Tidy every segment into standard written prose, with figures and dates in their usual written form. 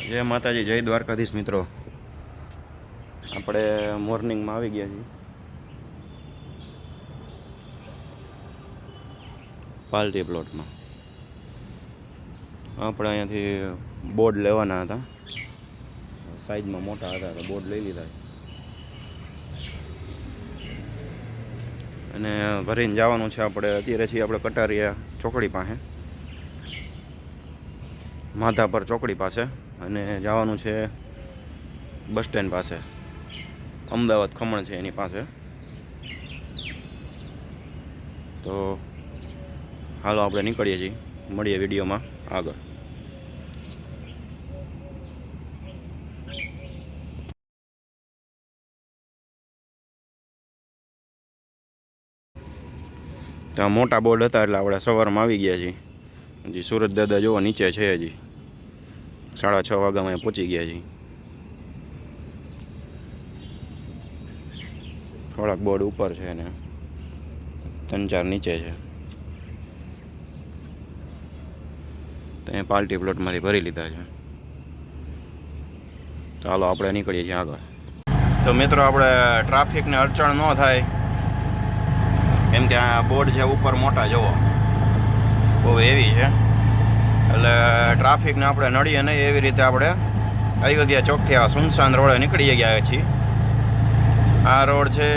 જય માતાજી, જય દ્વારકાધીશ મિત્રો. આપણે મોર્નિંગમાં આવી ગયા છીએ પાલટી પ્લોટમાં. આપણે અહીંયાથી બોર્ડ લેવાના હતા, સાઈઝમાં મોટા હતા તો બોર્ડ લઈ લીધા અને ભરીને જવાનું છે. આપણે અત્યારે છીએ આપણે કટારિયા ચોકડી પાસે, માધાપર ચોકડી પાસે, અને જવાનું છે બસ સ્ટેન્ડ પાસે, અમદાવાદ ખમણ છે એની પાસે. તો હાલો આપણે નીકળીએ છીએ, મળીએ વિડીયોમાં આગળ. ત્યાં મોટા બોર્ડ હતા એટલે આપણે સવારમાં આવી ગયા છીએ. હજી સુરત દાદા જોવો નીચે છે, હજી 6:30 વાગ્યામાં પહોંચી ગયા છીએ. થોડાક બોર્ડ ઉપર છે ને 3-4 નીચે છે. ત્યાં પાલટી પ્લોટમાંથી ભરી લીધા છે. ચાલો આપણે નીકળીએ છીએ આગળ. તો મિત્રો, આપણે ટ્રાફિકને અડચણ ન થાય કેમ કે આ બોર્ડ છે ઉપર મોટા જોવો, બહુ એવી છે, એટલે ટ્રાફિકને આપણે નડીએ નહીં એવી રીતે આપણે અયોધ્યા ચોકથી આ સુનસાન રોડે નીકળી ગયા છીએ. આ રોડ છે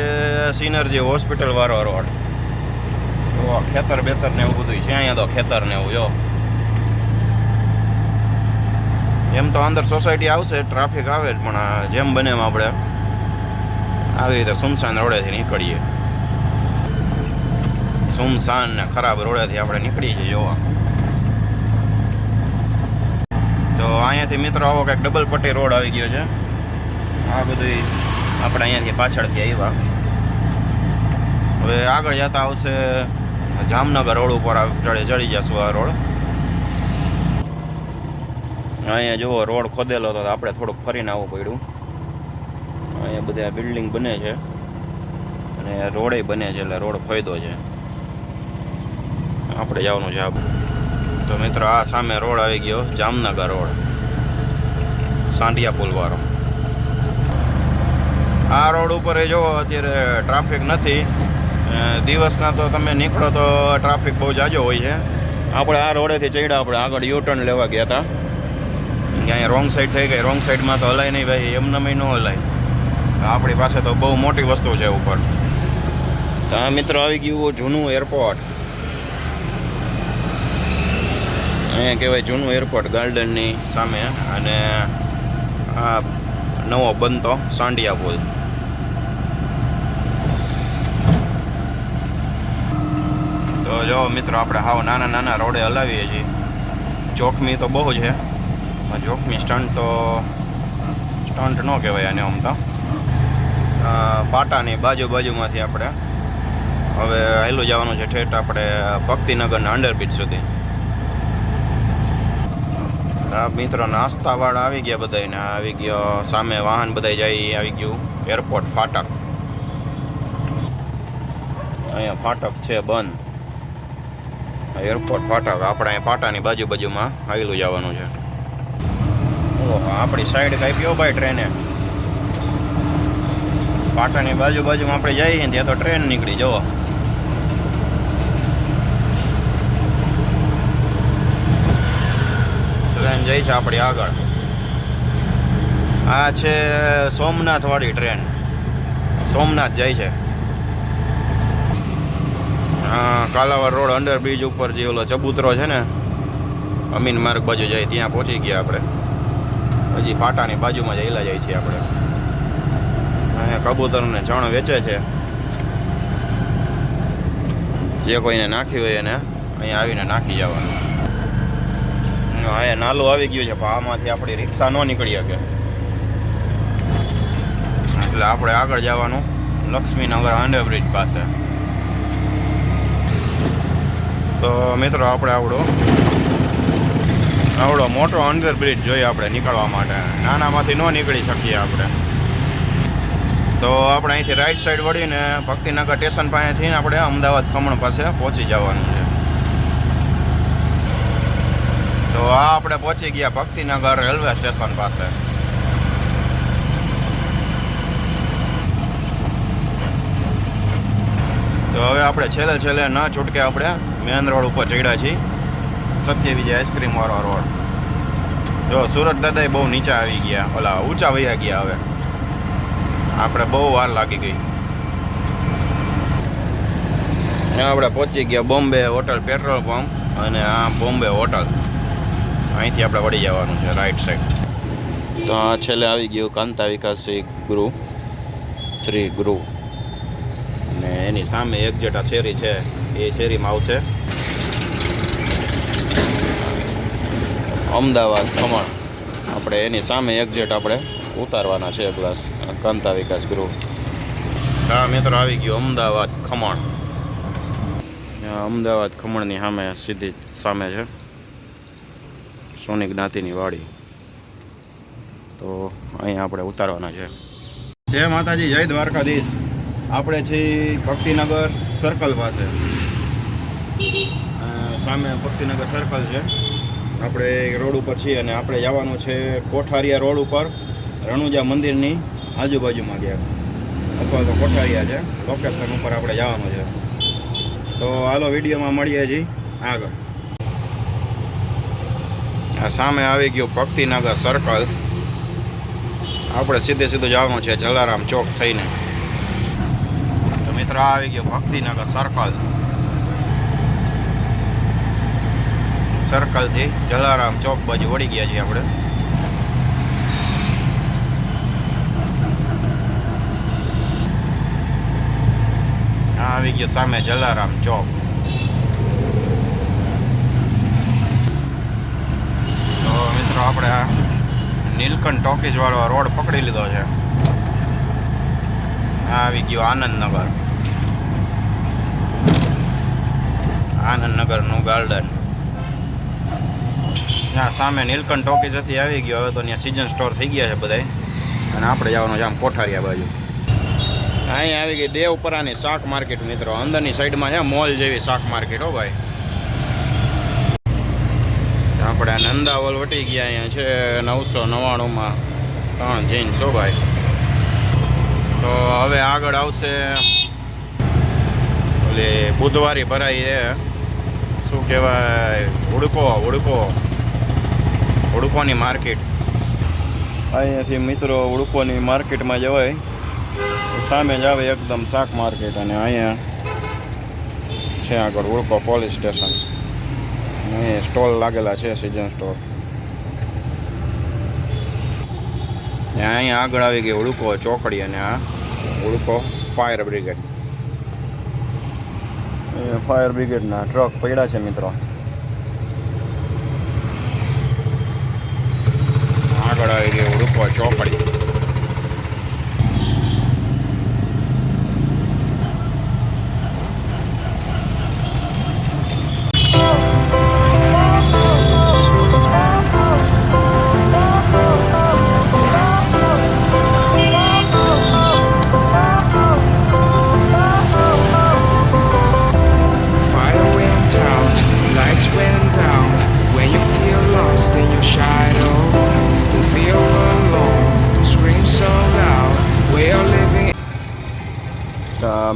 સિનર્જી હોસ્પિટલ વાળો રોડ. તો ખેતર બેતર ને એવું બધું છે અહીંયા, તો ખેતર ને એવું જો. એમ તો અંદર સોસાયટી આવશે, ટ્રાફિક આવે પણ જેમ બને એમ આપણે આવી રીતે સુનસાન રોડેથી નીકળીએ. સુમસાન ને ખરાબ રોડેથી આપણે નીકળી જઈએ જોવા. તો અહીંયાથી મિત્રો આવો કંઈક ડબલ પટ્ટી રોડ આવી ગયો છે. આ બધું આપણે અહીંયાથી પાછળથી આવ્યા. હવે આગળ જતા આવશે જામનગર રોડ ઉપર ચડી જશું. આ રોડ અહીંયા જુઓ, રોડ ખોદેલો હતો, આપણે થોડુંક ફરીને આવવું પડ્યું. અહીંયા બધા બિલ્ડિંગ બને છે અને રોડે બને છે, એટલે રોડ ખોદો છે. આપણે જવાનું છે. તો મિત્રો, આ સામે રોડ આવી ગયો, જામનગર રોડ, સાંડિયા પુલ વાળો. આ રોડ ઉપર એ જો અત્યારે ટ્રાફિક નથી. દિવસના તો તમે નીકળો તો ટ્રાફિક બહુ જાજો હોય છે. આપણે આ રોડેથી ચડ્યા, આપણે આગળ યુટર્ન લેવા ગયા હતા. અહીંયા રોંગ સાઈડ થઈ ગઈ, રોંગ સાઈડમાં તો હલાય નહીં ભાઈ, એમને ન હલાય. આપણી પાસે તો બહુ મોટી વસ્તુ છે ઉપર. તો આ મિત્રો આવી ગયું જૂનું એરપોર્ટ. અહીંયા કહેવાય જૂનું એરપોર્ટ, ગાર્ડનની સામે. અને આ નવો બનતો સાંડિયા પુલ. તો જો મિત્રો, આપણે હાવ નાના નાના રોડે હલાવીએ છીએ. જોખમી તો બહુ છે, જોખમી સ્ટન્ટ ન કહેવાય આને. આમ તો પાટાની બાજુમાંથી આપણે હવે હાલું જવાનું છે ઠેઠ આપણે ભક્તિનગરના અંડરબ્રિજ સુધી. આ મિત્રો નાસ્તાવાળા આવી ગયા બધાને. આવી ગયો સામે વાહન બધા જાય, આવી ગયું એરપોર્ટ ફાટક. અહીંયા ફાટક છે બંધ, એરપોર્ટ ફાટક. આપણે અહીંયા પાટાની બાજુમાં હાલું જવાનું છે. ઓહો, આપણી સાઈડ કાપ્યો ભાઈ ટ્રેને. પાટાની બાજુમાં આપણે જઈએ ને ત્યાં તો ટ્રેન નીકળી જવો. ટ્રેન જાય છે આપણી આગળ. આ છે સોમનાથ વાળી ટ્રેન, સોમનાથ જાય છે. કાલાવડ રોડ અંડરબ્રિજ ઉપર જે ઓલો ચબૂતરો છે ને, અમીન માર્ગ બાજુ જાય, ત્યાં પહોંચી ગયા આપણે. હજી પાટાની બાજુમાં જ હેલા જાય છીએ આપણે. અહીંયા કબૂતરને ચણ વેચે છે. જે કોઈને નાખ્યું હોય એને અહીંયા આવીને નાખી જવાનું. અહીંયા નાલું આવી ગયું છે, પણ આમાંથી આપણી રિક્ષા ન નીકળી શકે, એટલે આપણે આગળ જવાનું લક્ષ્મીનગર અંડરબ્રિજ પાસે. તો મિત્રો, આપણે આવડો મોટો અંડરબ્રિજ જોઈએ આપણે નીકળવા માટે. નાનામાંથી ન નીકળી શકીએ આપણે. તો આપણે અહીંથી રાઈટ સાઈડ વળીને ભક્તિનગર સ્ટેશન પાસેથી આપણે અમદાવાદ ખમણ પાસે પહોંચી જવાનું છે. તો તો આ આપણે પહોંચી ગયા ભક્તિનગર રેલવે સ્ટેશન પાસે. તો હવે આપણે છેલ્લે ન છૂટકે આપણે મેન રોડ ઉપર ચડ્યા છીએ, સત્ય વિજય આઈસ્ક્રીમ વાળો રોડ. જો સુરત દાદા બહુ નીચે આવી ગયા, ઓલા ઊંચા વયા ગયા. હવે આપણે બહુ વાર લાગી ગઈ. આપણે પહોંચી ગયા બોમ્બે હોટલ પેટ્રોલ પંપ, અને આ બોમ્બે હોટલ. અહીંથી આપણે વળી જવાનું છે રાઈટ સાઈડ. તો આ છેલ્લે આવી ગયું કાંતા વિકાસી ગૃહ 3 ગૃહ, અને એની સામે એક્ઝેટ આ શેરી છે, એ શેરીમાં આવશે અમદાવાદ ખમણ. આપણે એની સામે એક્ઝેટ આપણે ઉતારવાના છે પ્લસ કાંતા વિકાસ ગૃહ. હા મિત્રો, આવી ગયું અમદાવાદ ખમણ. અમદાવાદ ખમણની સામે સીધી સામે છે સોની જ્ઞાતિની વાડી. તો અહીંયા આપણે ઉતારવાના છે. જય માતાજી, જય દ્વારકાધીશ. આપણે છીએ ભક્તિનગર સર્કલ પાસે. સામે ભક્તિનગર સર્કલ છે, આપણે રોડ ઉપર છીએ, અને આપણે જવાનું છે કોઠારિયા રોડ ઉપર રણુજા મંદિરની આજુબાજુમાં ગયા, અથવા તો કોઠારિયા છે લોકેશન ઉપર આપણે જવાનું છે. તો હાલો વિડીયોમાં મળીએ છીએ આગળ. આ સામે આવી ગયું ભક્તિનગર સર્કલ. આપણે સીધું જવાનું છે જલારામ ચોક થઈને. તો મિત્રો આવી ગયો ભક્તિનગર સર્કલથી જલારામ ચોક બાજુ વળી ગયા છીએ આપણે. આવી ગયો સામે જલારામ ચોક. તો મિત્રો આપણે આ નીલકંઠ ટોકીજ વાળો રોડ પકડી લીધો છે. આ આવી ગયો આનંદનગરનું ગાર્ડન. ત્યાં સામે નીલકંઠ ટોકીજ હતી, આવી ગયો. હવે તો ત્યાં સિઝન સ્ટોર થઈ ગયા છે બધાય, અને આપણે જવાનું છે આમ કોઠારિયા બાજુ. અહીંયા આવી ગઈ દેવપરાની શાક માર્કેટ મિત્રો. અંદરની સાઈડમાં છે મોલ જેવી શાક માર્કેટ. હો ભાઈ, આપણે નંદાવલ વટી ગયા. અહીંયા છે 999માં 3 જીન્સ. હો ભાઈ, તો હવે આગળ આવશે ઓલી બુધવારી ભરાઈ છે, શું કહેવાય, ઉડકોની માર્કેટ. અહીંયાથી મિત્રો ઉડકોની માર્કેટમાં જવાય, સામે જ આવે એકદમ શાક માર્કેટ. અને અહીંયા છે આગળ ઉડકો પોલીસ સ્ટેશન, અહીં સ્ટોલ લાગેલા છે સિઝન સ્ટોર. અહીંયા આગળ આવી ગઈ ઉડકો ચોકડી, અને આ ઉડકો ફાયર બ્રિગેડ. ફાયર બ્રિગેડના ટ્રક પડ્યા છે મિત્રો. આગળ આવી ગઈ ઉડકો ચોકડી.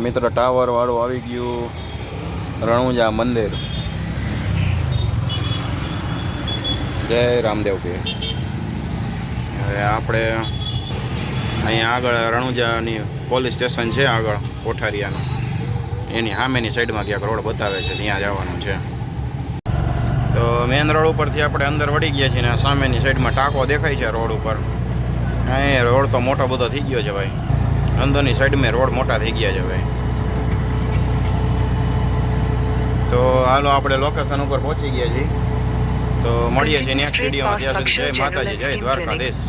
મિત્રો ટાવર વાળું આવી ગયું રણુજા મંદિર. જય રામદેવ કે. હવે આપણે અહીંયા આગળ રણુજાની પોલીસ સ્ટેશન છે આગળ કોઠારિયાનું, એની સામેની સાઈડમાં ક્યાંક રોડ બતાવે છે, ત્યાં જવાનું છે. તો મેન રોડ ઉપરથી આપણે અંદર વળી ગયા છીએ, ને સામેની સાઈડમાં ટાંકો દેખાય છે રોડ ઉપર. અહીં રોડ તો મોટો બધો થઈ ગયો છે ભાઈ, અંદરની સાઈડમાં રોડ મોટા થઈ ગયા છે ભાઈ. તો હાલો આપણે લોકેશન ઉપર પહોંચી ગયા છીએ. તો મળીએ છીએ નેક્સ્ટ વિડીયોમાં. ત્યાં સુધી જય માતાજી, જય દ્વારકાધીશ.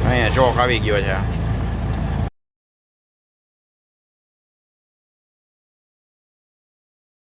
અહીંયા ચોક આવી ગયો છે.